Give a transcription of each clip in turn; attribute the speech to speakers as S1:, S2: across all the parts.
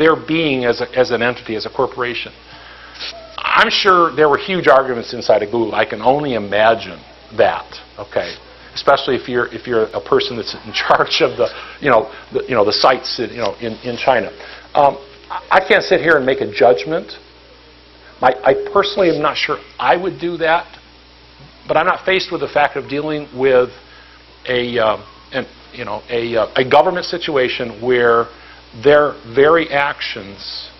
S1: their being as an entity, as a corporation. I'm sure there were huge arguments inside of Google. I can only imagine that. Okay, especially if you're a person that's in charge of the sites in China. I can't sit here and make a judgment. I personally am not sure I would do that, but I'm not faced with the fact of dealing with a government situation where their very actions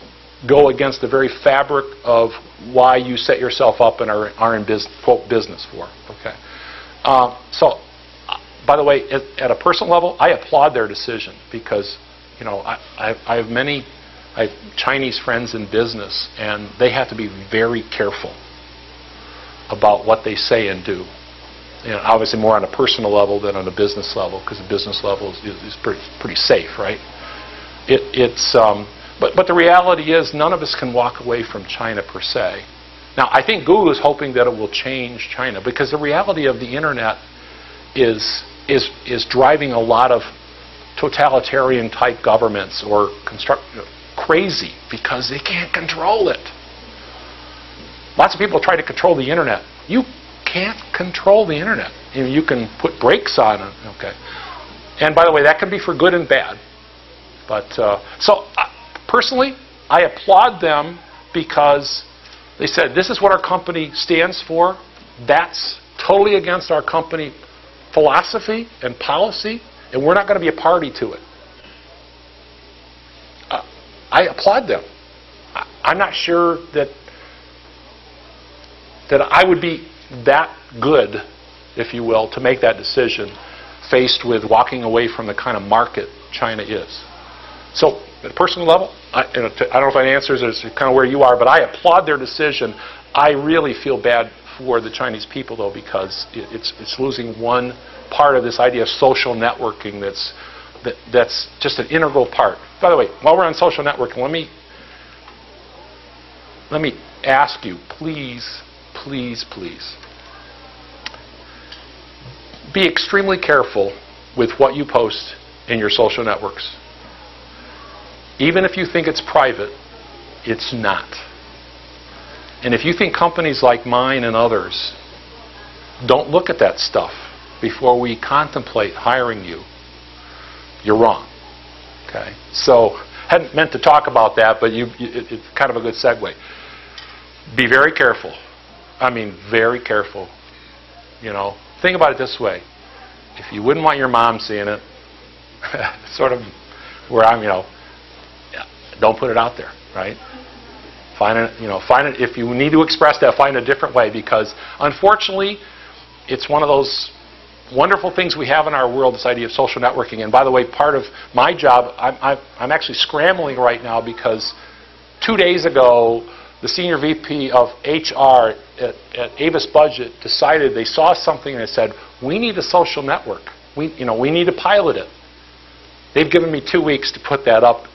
S1: go against the very fabric of why you set yourself up and are in quote business for. Okay. So, by the way, at a personal level, I applaud their decision because, I have many Chinese friends in business, and they have to be very careful about what they say and do. Obviously more on a personal level than on a business level, because the business level is pretty safe, right? But the reality is none of us can walk away from China per se. Now, I think Google is hoping that it will change China, because the reality of the internet is driving a lot of totalitarian type governments or crazy because they can't control it. Lots of people try to control the internet. You can't control the internet. You can put brakes on it. Okay. And by the way, that can be for good and bad. But personally, I applaud them because they said, this is what our company stands for. That's totally against our company philosophy and policy, and we're not going to be a party to it. I applaud them. I'm not sure that I would be that good, if you will, to make that decision faced with walking away from the kind of market China is. So, at a personal level, I don't know if that answers kind of where you are, but I applaud their decision. I really feel bad for the Chinese people, though, because it's losing one part of this idea of social networking that's just an integral part. By the way, while we're on social networking, let me ask you, please, please, please, be extremely careful with what you post in your social networks. Even if you think it's private, it's not. And if you think companies like mine and others don't look at that stuff before we contemplate hiring you, you're wrong. Okay? So, hadn't meant to talk about that, but it's kind of a good segue. Be very careful. I mean, very careful. Think about it this way. If you wouldn't want your mom seeing it, sort of where I'm, don't put it out there, right? Find it. If you need to express that, find a different way, because unfortunately, it's one of those wonderful things we have in our world, this idea of social networking. And by the way, part of my job, I'm actually scrambling right now because 2 days ago, the senior VP of HR at Avis Budget decided they saw something and they said, we need a social network. We need to pilot it. They've given me 2 weeks to put that up.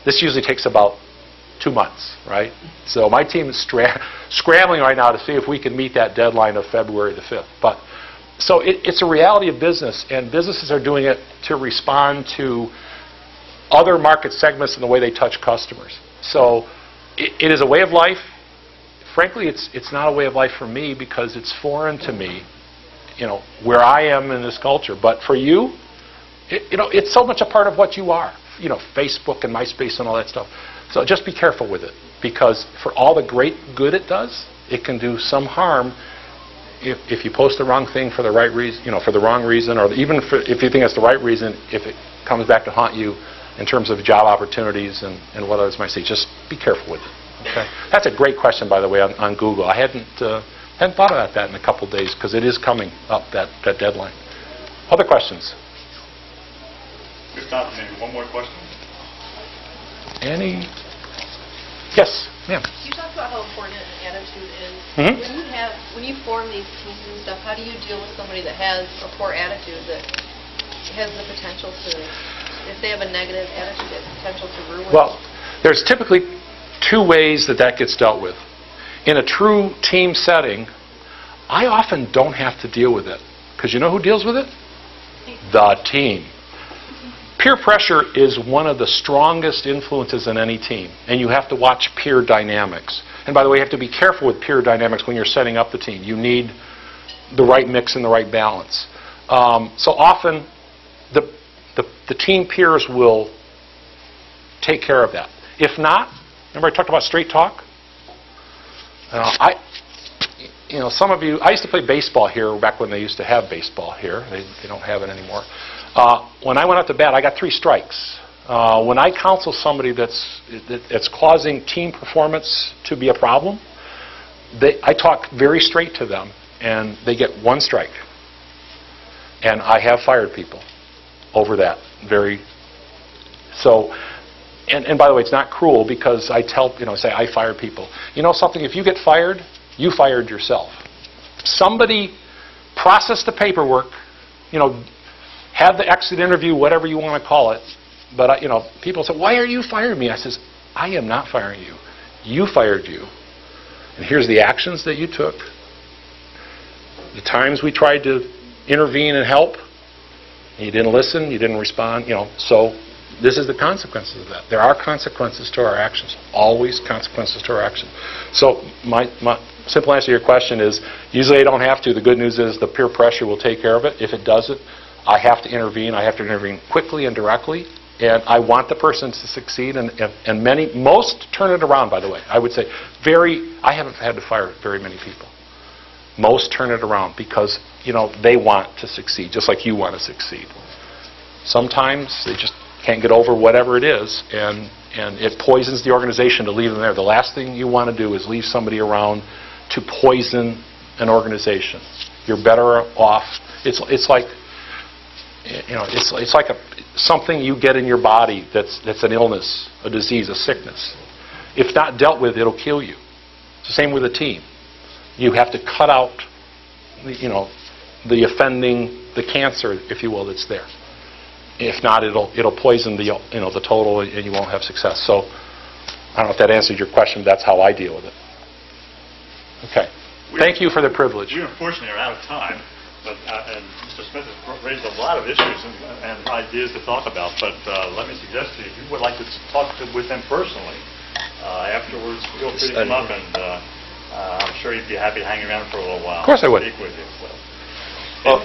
S1: This usually takes about 2 months, right? So my team is scrambling right now to see if we can meet that deadline of February the 5th. But so it's a reality of business, and businesses are doing it to respond to other market segments and the way they touch customers. So it is a way of life. Frankly, it's not a way of life for me because it's foreign to me, where I am in this culture. But for you, it's so much a part of what you are. Facebook and MySpace and all that stuff. So just be careful with it, because for all the great good it does, it can do some harm if you post the wrong thing for the right reason, for the wrong reason, or even if you think that's the right reason, if it comes back to haunt you in terms of job opportunities and what others might say. Just be careful with it. Okay? That's a great question, by the way, on Google. I hadn't thought about that in a couple days, because it is coming up, that deadline. Other questions?
S2: There's time for maybe one more question.
S1: Any? Yes, ma'am.
S3: You talked about how important attitude is.
S1: Mm-hmm.
S3: When you form these teams and stuff, how do you deal with somebody that has a poor attitude, that has the potential to, if they have a negative attitude, has potential to ruin?
S1: Well, there's typically 2 ways that gets dealt with. In a true team setting, I often don't have to deal with it, because you know who deals with it? The team. Peer pressure is one of the strongest influences in any team, and you have to watch peer dynamics. And by the way, you have to be careful with peer dynamics when you're setting up the team. You need the right mix and the right balance. So often, the team peers will take care of that. If not, remember I talked about straight talk? Some of you, I used to play baseball here back when they used to have baseball here. They don't have it anymore. When I went out to bat, I got 3 strikes. When I counsel somebody that's causing team performance to be a problem, I talk very straight to them, and they get 1 strike. And I have fired people over that. And by the way, it's not cruel because I say I fire people. You know something? If you get fired, you fired yourself. Somebody processed the paperwork, had the exit interview, whatever you want to call it. But people say, "Why are you firing me?" I says, "I am not firing you. You fired you. And here's the actions that you took. The times we tried to intervene and help, you didn't listen, you didn't respond. So this is the consequences of that. There are consequences to our actions. Always consequences to our actions." So my simple answer to your question is, usually I don't have to. The good news is the peer pressure will take care of it. If it doesn't, I have to intervene. I have to intervene quickly and directly. And I want the person to succeed. And most turn it around, by the way. I would say I haven't had to fire very many people. Most turn it around because, they want to succeed, just like you want to succeed. Sometimes they just can't get over whatever it is, and it poisons the organization to leave them there. The last thing you want to do is leave somebody around to poison an organization. You're better off. It's like something you get in your body that's an illness, a disease, a sickness. If not dealt with, it'll kill you. It's the same with a team. You have to cut out the offending, the cancer, if you will, that's there. If not, it'll poison the total, and you won't have success. So I don't know if that answered your question, but that's how I deal with it. Okay. Thank you for the privilege.
S2: We unfortunately are out of time, but and Mr. Smith has raised a lot of issues and ideas to talk about. But let me suggest to you, if you would like to talk with him personally afterwards, feel free to come up, and I'm sure he'd be happy to hang around for a little while.
S1: Of course I would.
S2: Speak with you. So.
S4: Well,